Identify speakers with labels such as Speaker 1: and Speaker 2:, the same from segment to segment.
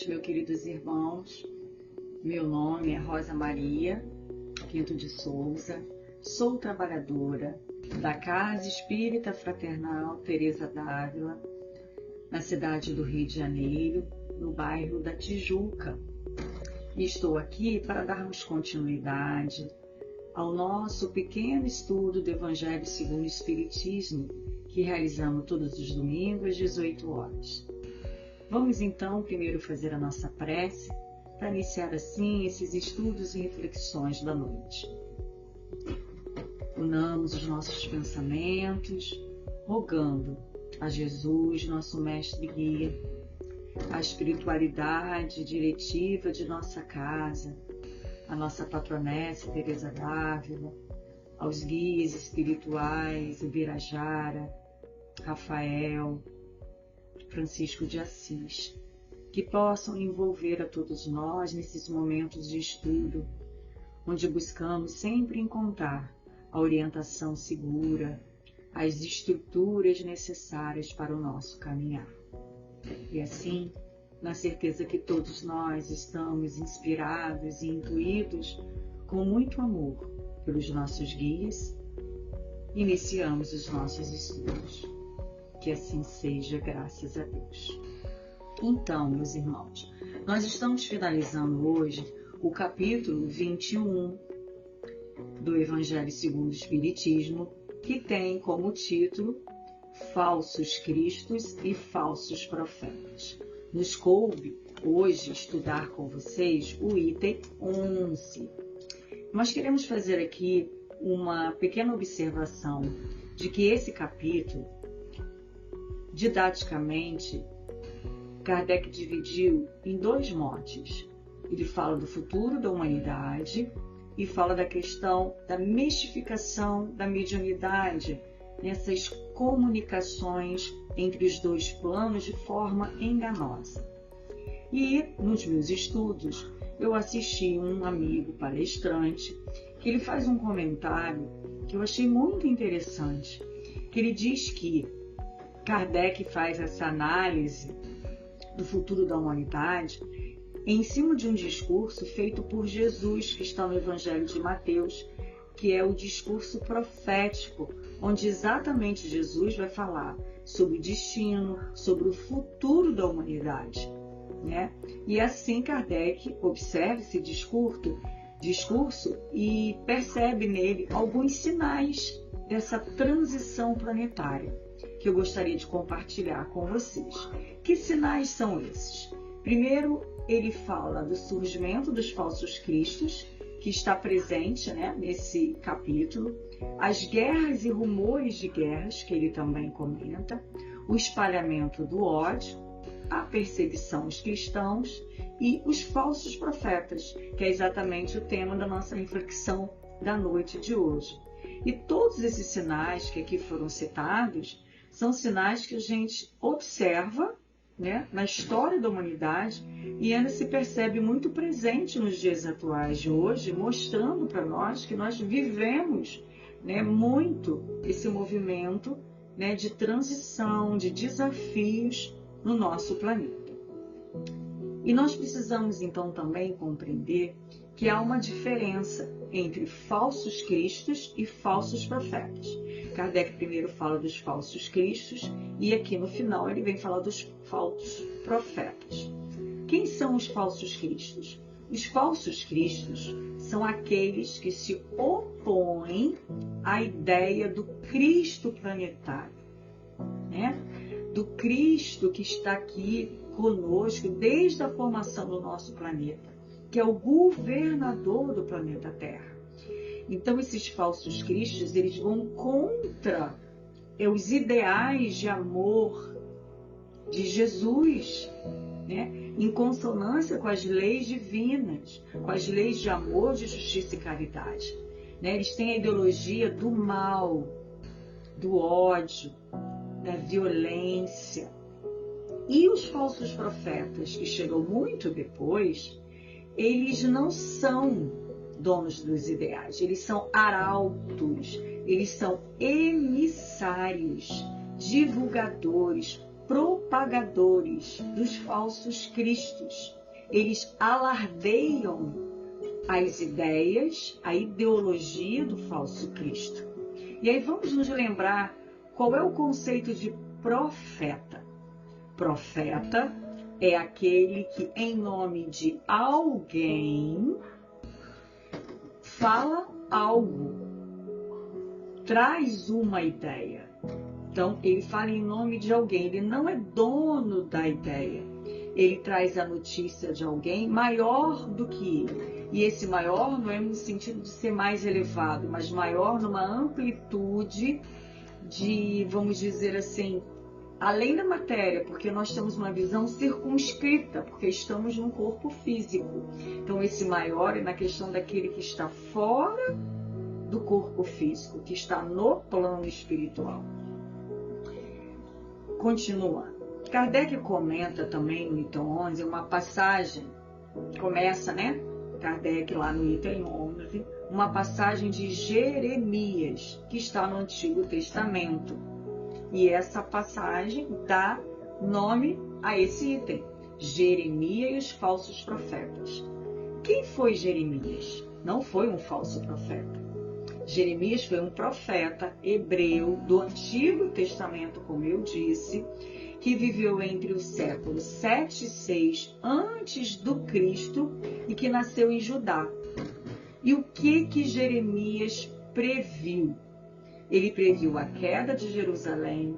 Speaker 1: noite, meus queridos irmãos. Meu nome é Rosa Maria Pinto de Souza. Sou trabalhadora da Casa Espírita Fraternal Teresa d'Ávila, na cidade do Rio de Janeiro, no bairro da Tijuca. E estou aqui para darmos continuidade ao nosso pequeno estudo do Evangelho segundo o Espiritismo, que realizamos todos os domingos às 18 horas. Vamos então primeiro fazer a nossa prece para iniciar assim esses estudos e reflexões da noite. Unamos os nossos pensamentos, rogando a Jesus, nosso mestre e guia, a espiritualidade diretiva de nossa casa, a nossa patronessa Teresa d'Ávila, aos guias espirituais Ubirajara, Rafael, Francisco de Assis, que possam envolver a todos nós nesses momentos de estudo, onde buscamos sempre encontrar a orientação segura, as estruturas necessárias para o nosso caminhar. E assim, na certeza que todos nós estamos inspirados e intuídos com muito amor pelos nossos guias, iniciamos os nossos estudos. Que assim seja, graças a Deus. Então, meus irmãos, nós estamos finalizando hoje o capítulo 21 do Evangelho segundo o Espiritismo, que tem como título Falsos Cristos e Falsos Profetas. Nos coube hoje estudar com vocês o item 11. Nós queremos fazer aqui uma pequena observação de que esse capítulo, didaticamente, Kardec dividiu em dois motes. Ele fala do futuro da humanidade e fala da questão da mistificação da mediunidade nessas comunicações entre os dois planos de forma enganosa. E nos meus estudos eu assisti um amigo palestrante que ele faz um comentário que eu achei muito interessante, que ele diz que Kardec faz essa análise do futuro da humanidade em cima de um discurso feito por Jesus, que está no Evangelho de Mateus, que é o discurso profético, onde exatamente Jesus vai falar sobre o destino, sobre o futuro da humanidade, né? E assim Kardec observa esse discurso e percebe nele alguns sinais dessa transição planetária, que eu gostaria de compartilhar com vocês. Que sinais são esses? Primeiro, ele fala do surgimento dos falsos cristos, que está presente, né, nesse capítulo, as guerras e rumores de guerras, que ele também comenta, o espalhamento do ódio, a perseguição aos cristãos e os falsos profetas, que é exatamente o tema da nossa reflexão da noite de hoje. E todos esses sinais que aqui foram citados são sinais que a gente observa, né, na história da humanidade, e ainda se percebe muito presente nos dias atuais de hoje, mostrando para nós que nós vivemos, né, muito esse movimento, né, de transição, de desafios no nosso planeta. E nós precisamos então também compreender que há uma diferença entre falsos cristos e falsos profetas. Kardec primeiro fala dos falsos cristos e aqui no final ele vem falar dos falsos profetas. Quem são os falsos cristos? Os falsos cristos são aqueles que se opõem à ideia do Cristo planetário, né? Do Cristo que está aqui conosco desde a formação do nosso planeta, que é o governador do planeta Terra. Então, esses falsos cristos, eles vão contra os ideais de amor de Jesus, né? Em consonância com as leis divinas, com as leis de amor, de justiça e caridade, né? Eles têm a ideologia do mal, do ódio, da violência. E os falsos profetas, que chegam muito depois, eles não são donos dos ideais, eles são arautos, eles são emissários, divulgadores, propagadores dos falsos cristos. Eles alardeiam as ideias, a ideologia do falso Cristo. E aí vamos nos lembrar qual é o conceito de profeta. Profeta é aquele que, em nome de alguém, fala algo, traz uma ideia. Então, ele fala em nome de alguém, ele não é dono da ideia. Ele traz a notícia de alguém maior do que ele. E esse maior não é no sentido de ser mais elevado, mas maior numa amplitude de, vamos dizer assim, além da matéria, porque nós temos uma visão circunscrita, porque estamos num corpo físico. Então, esse maior é na questão daquele que está fora do corpo físico, que está no plano espiritual. Continua. Kardec comenta também no item 11 uma passagem, começa, né? Kardec lá no item 11, uma passagem de Jeremias, que está no Antigo Testamento. E essa passagem dá nome a esse item, Jeremias e os falsos profetas. Quem foi Jeremias? Não foi um falso profeta. Jeremias foi um profeta hebreu do Antigo Testamento, como eu disse, que viveu entre os séculos 7 e 6 antes do Cristo e que nasceu em Judá. E o que Jeremias previu? Ele previu a queda de Jerusalém,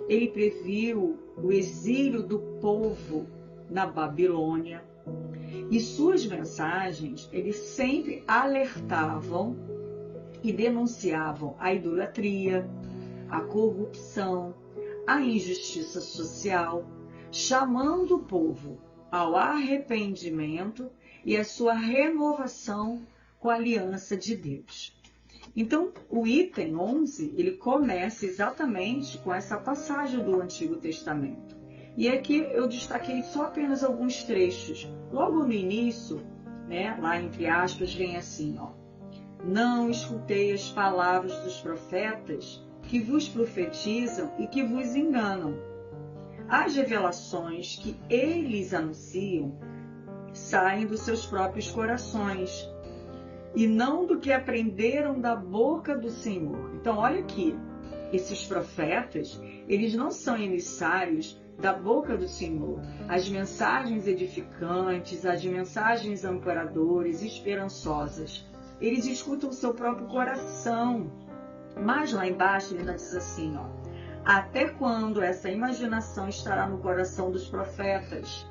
Speaker 1: ele previu o exílio do povo na Babilônia. E suas mensagens, eles sempre alertavam e denunciavam a idolatria, a corrupção, a injustiça social, chamando o povo ao arrependimento e à sua renovação com a aliança de Deus. Então, o item 11, ele começa exatamente com essa passagem do Antigo Testamento. E aqui eu destaquei só apenas alguns trechos. Logo no início, né, lá entre aspas, vem assim, ó: não escutei as palavras dos profetas que vos profetizam e que vos enganam. As revelações que eles anunciam saem dos seus próprios corações e não do que aprenderam da boca do Senhor. Então, olha aqui, esses profetas, eles não são emissários da boca do Senhor. As mensagens edificantes, as mensagens amparadoras, esperançosas, eles escutam o seu próprio coração. Mas lá embaixo ele ainda diz assim, ó: até quando essa imaginação estará no coração dos profetas?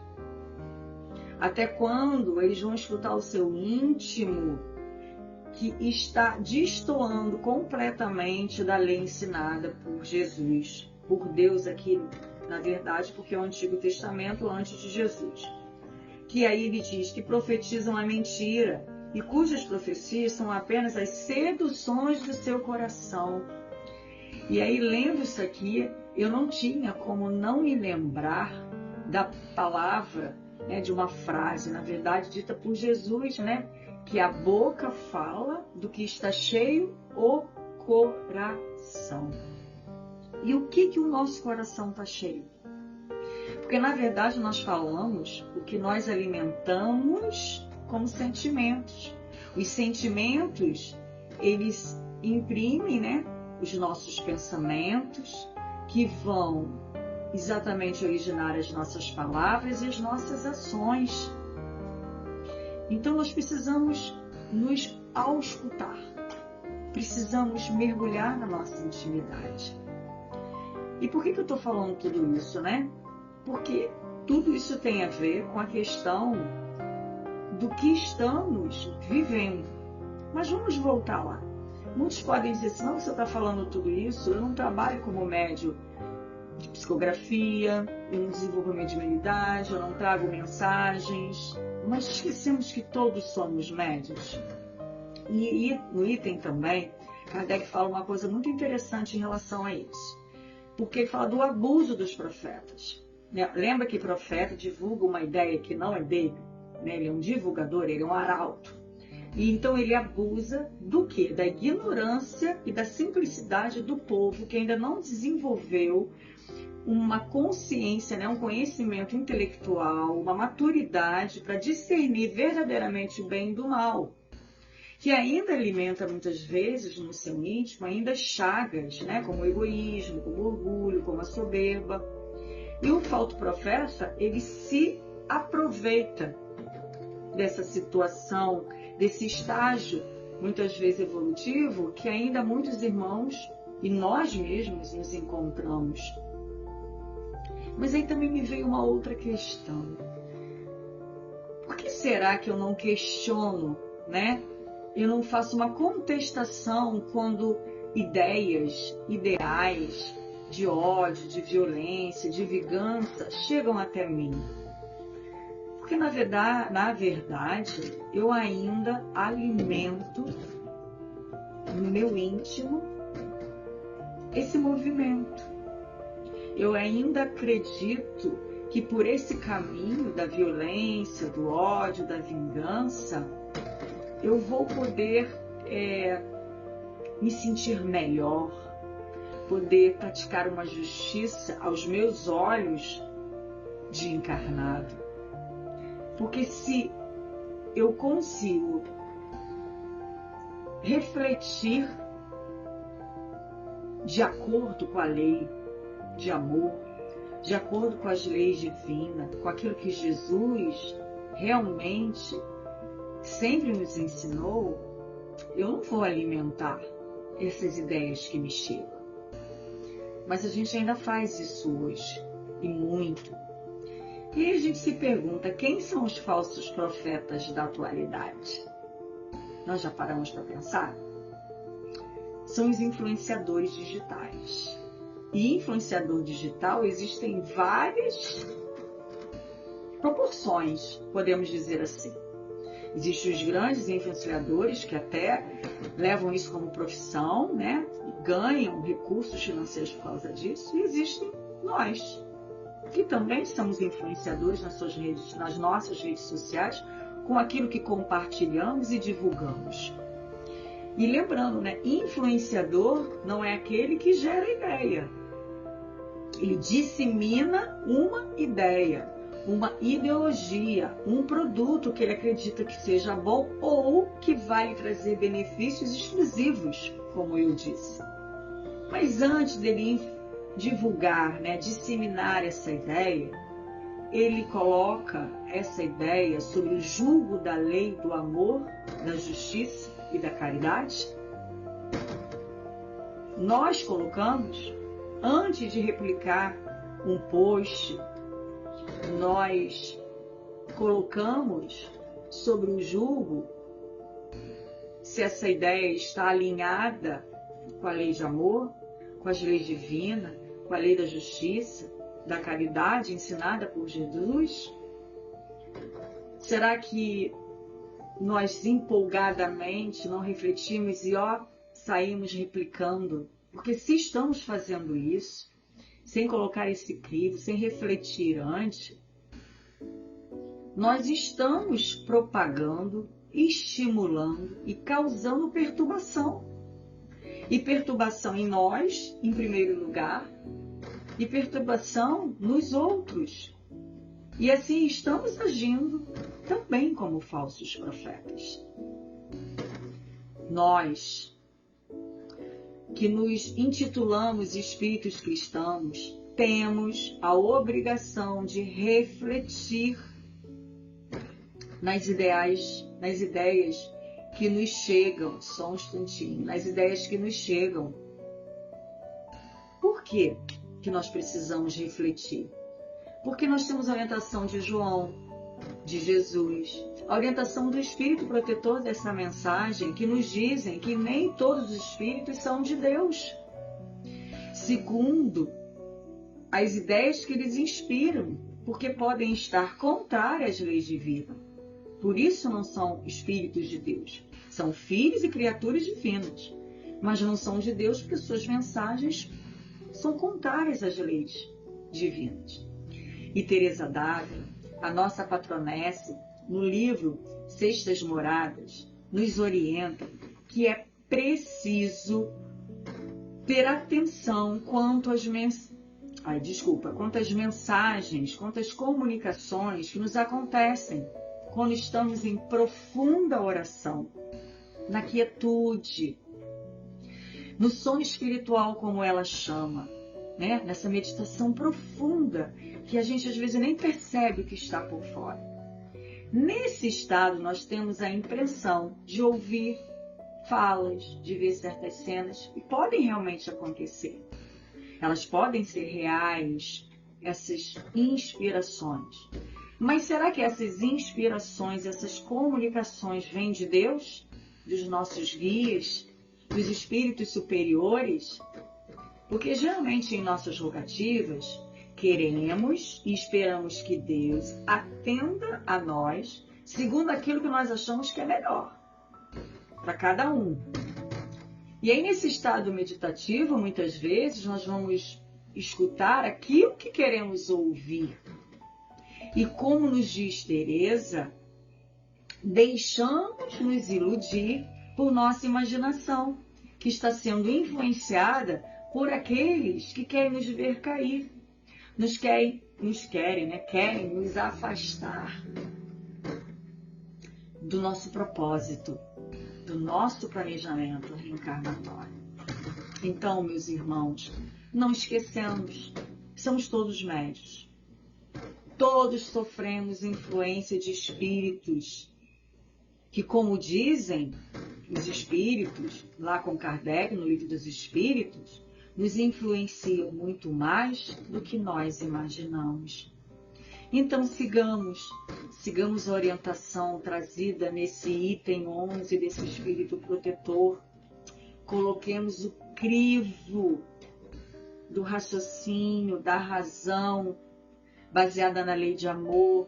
Speaker 1: Até quando eles vão escutar o seu íntimo, que está destoando completamente da lei ensinada por Jesus, por Deus aqui, na verdade, porque é o Antigo Testamento antes de Jesus. Que aí ele diz que profetizam a mentira e cujas profecias são apenas as seduções do seu coração. E aí, lendo isso aqui, eu não tinha como não me lembrar da palavra, né, de uma frase, na verdade, dita por Jesus, né, que a boca fala do que está cheio o coração. E o que o nosso coração está cheio? Porque, na verdade, nós falamos o que nós alimentamos como sentimentos. Os sentimentos, eles imprimem, né, os nossos pensamentos, que vão exatamente originar as nossas palavras e as nossas ações. Então, nós precisamos nos auscultar. Precisamos mergulhar na nossa intimidade. E por que eu estou falando tudo isso, né? Porque tudo isso tem a ver com a questão do que estamos vivendo. Mas vamos voltar lá. Muitos podem dizer assim: não, você está falando tudo isso, eu não trabalho como médium de psicografia, eu não desenvolvo mediunidade, eu não trago mensagens. Mas esquecemos que todos somos médiuns. E no item também, Kardec fala uma coisa muito interessante em relação a isso. Porque ele fala do abuso dos profetas. Lembra que profeta divulga uma ideia que não é dele? Ele é um divulgador, ele é um arauto. E então ele abusa do quê? Da ignorância e da simplicidade do povo que ainda não desenvolveu uma consciência, né, um conhecimento intelectual, uma maturidade para discernir verdadeiramente o bem do mal, que ainda alimenta muitas vezes no seu íntimo ainda chagas, né, como o egoísmo, como o orgulho, como a soberba. E o falso profeta, ele se aproveita dessa situação, desse estágio, muitas vezes evolutivo, que ainda muitos irmãos e nós mesmos nos encontramos. Mas aí também me veio uma outra questão. Por que será que eu não questiono, né? Eu não faço uma contestação quando ideias, ideais de ódio, de violência, de vingança chegam até mim? Porque na verdade, eu ainda alimento no meu íntimo esse movimento. Eu ainda acredito que por esse caminho da violência, do ódio, da vingança, eu vou poder me sentir melhor, poder praticar uma justiça aos meus olhos de encarnado. Porque se eu consigo refletir de acordo com a lei de amor, de acordo com as leis divinas, com aquilo que Jesus realmente sempre nos ensinou, eu não vou alimentar essas ideias que me chegam. Mas a gente ainda faz isso hoje, e muito. E aí a gente se pergunta, quem são os falsos profetas da atualidade? Nós já paramos para pensar? São os influenciadores digitais. E influenciador digital existem várias proporções, podemos dizer assim. Existem os grandes influenciadores que até levam isso como profissão, né? E ganham recursos financeiros por causa disso. E existem nós, que também somos influenciadores nas nossas redes sociais, com aquilo que compartilhamos e divulgamos. E lembrando, né? Influenciador não é aquele que gera ideia. Ele dissemina uma ideia, uma ideologia, um produto que ele acredita que seja bom ou que vai lhe trazer benefícios exclusivos, como eu disse. Mas antes dele divulgar, né, disseminar essa ideia, ele coloca essa ideia sobre o jugo da lei do amor, da justiça e da caridade. Nós colocamos, antes de replicar um post, nós colocamos sobre o jugo se essa ideia está alinhada com a lei de amor, com as leis divinas, com a lei da justiça, da caridade ensinada por Jesus? Será que nós empolgadamente não refletimos e saímos replicando? Porque se estamos fazendo isso, sem colocar esse crivo, sem refletir antes, nós estamos propagando, estimulando e causando perturbação. E perturbação em nós, em primeiro lugar, e perturbação nos outros. E assim estamos agindo também como falsos profetas. Nós, que nos intitulamos espíritos cristãos, temos a obrigação de refletir nas ideias que nos chegam, só um instantinho, nas ideias que nos chegam. Por quê que nós precisamos refletir? Porque nós temos a orientação de João, de Jesus, a orientação do Espírito protetor dessa mensagem, que nos dizem que nem todos os espíritos são de Deus, segundo as ideias que eles inspiram, porque podem estar contrárias às leis divinas. Por isso não são espíritos de Deus, são filhos e criaturas divinas, mas não são de Deus porque suas mensagens são contrárias às leis divinas. E Teresa d'Ávila, a nossa patronesse, no livro Sextas Moradas, nos orienta que é preciso ter atenção quanto quantas mensagens, quantas comunicações que nos acontecem quando estamos em profunda oração, na quietude, no sono espiritual, como ela chama, né? Nessa meditação profunda que a gente às vezes nem percebe o que está por fora. Nesse estado, nós temos a impressão de ouvir falas, de ver certas cenas que podem realmente acontecer. Elas podem ser reais, essas inspirações. Mas será que essas inspirações, essas comunicações vêm de Deus? Dos nossos guias? Dos espíritos superiores? Porque geralmente em nossas rogativas, queremos e esperamos que Deus atenda a nós segundo aquilo que nós achamos que é melhor para cada um. E aí, nesse estado meditativo, muitas vezes, nós vamos escutar aquilo que queremos ouvir. E como nos diz Teresa, deixamos nos iludir por nossa imaginação, que está sendo influenciada por aqueles que querem nos ver cair. Querem nos afastar do nosso propósito, do nosso planejamento reencarnatório. Então, meus irmãos, não esqueçamos, somos todos médios. Todos sofremos influência de espíritos que, como dizem os espíritos, lá com Kardec, no Livro dos Espíritos, nos influenciam muito mais do que nós imaginamos. Então, sigamos a orientação trazida nesse item 11 desse Espírito Protetor. Coloquemos o crivo do raciocínio, da razão, baseada na lei de amor,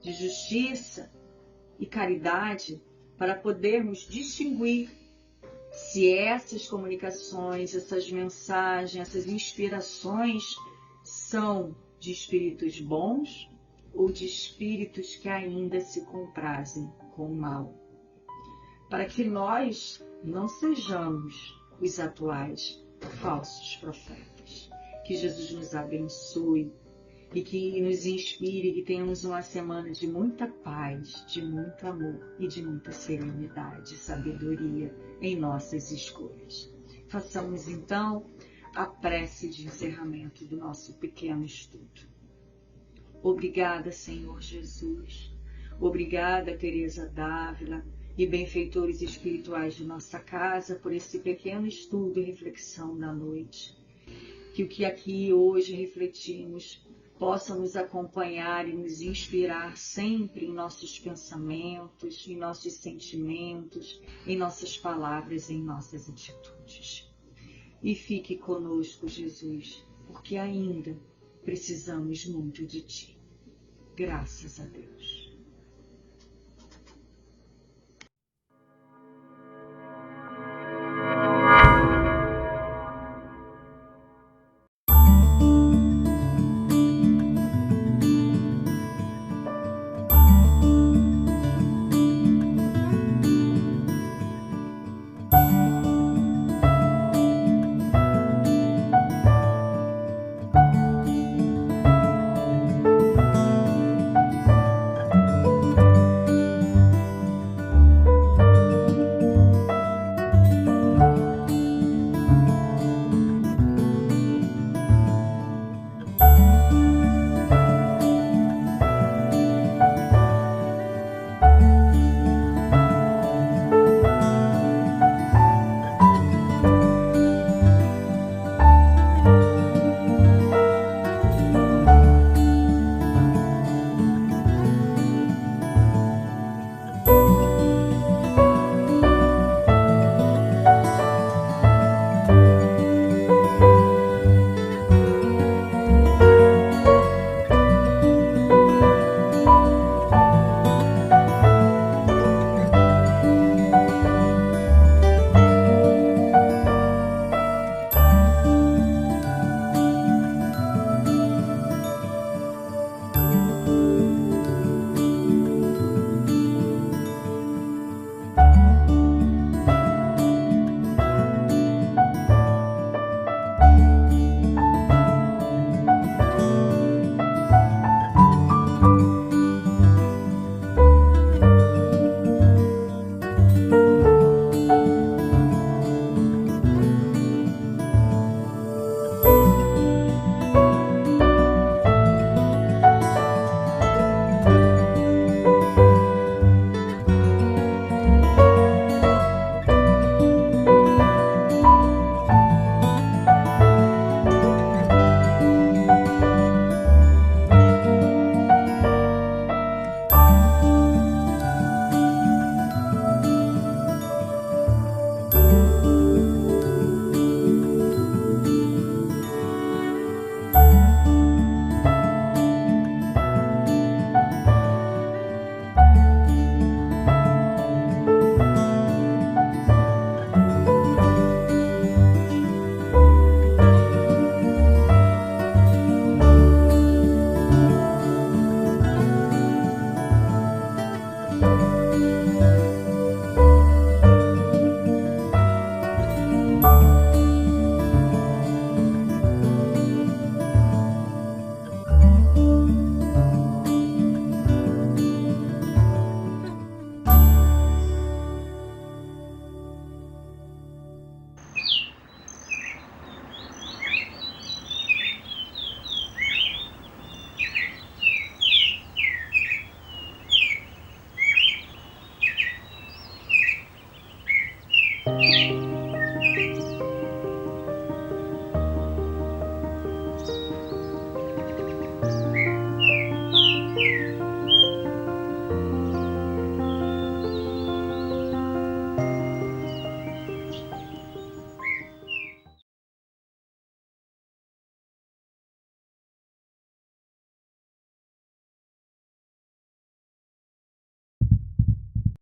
Speaker 1: de justiça e caridade, para podermos distinguir se essas comunicações, essas mensagens, essas inspirações são de espíritos bons ou de espíritos que ainda se comprazem com o mal. Para que nós não sejamos os atuais falsos profetas. Que Jesus nos abençoe e que nos inspire, que tenhamos uma semana de muita paz, de muito amor e de muita serenidade e sabedoria em nossas escolhas. Façamos então a prece de encerramento do nosso pequeno estudo. Obrigada, Senhor Jesus. Obrigada, Teresa d'Ávila e benfeitores espirituais de nossa casa, por esse pequeno estudo e reflexão da noite. Que o que aqui hoje refletimos possa nos acompanhar e nos inspirar sempre em nossos pensamentos, em nossos sentimentos, em nossas palavras, em nossas atitudes. E fique conosco, Jesus, porque ainda precisamos muito de Ti. Graças a Deus.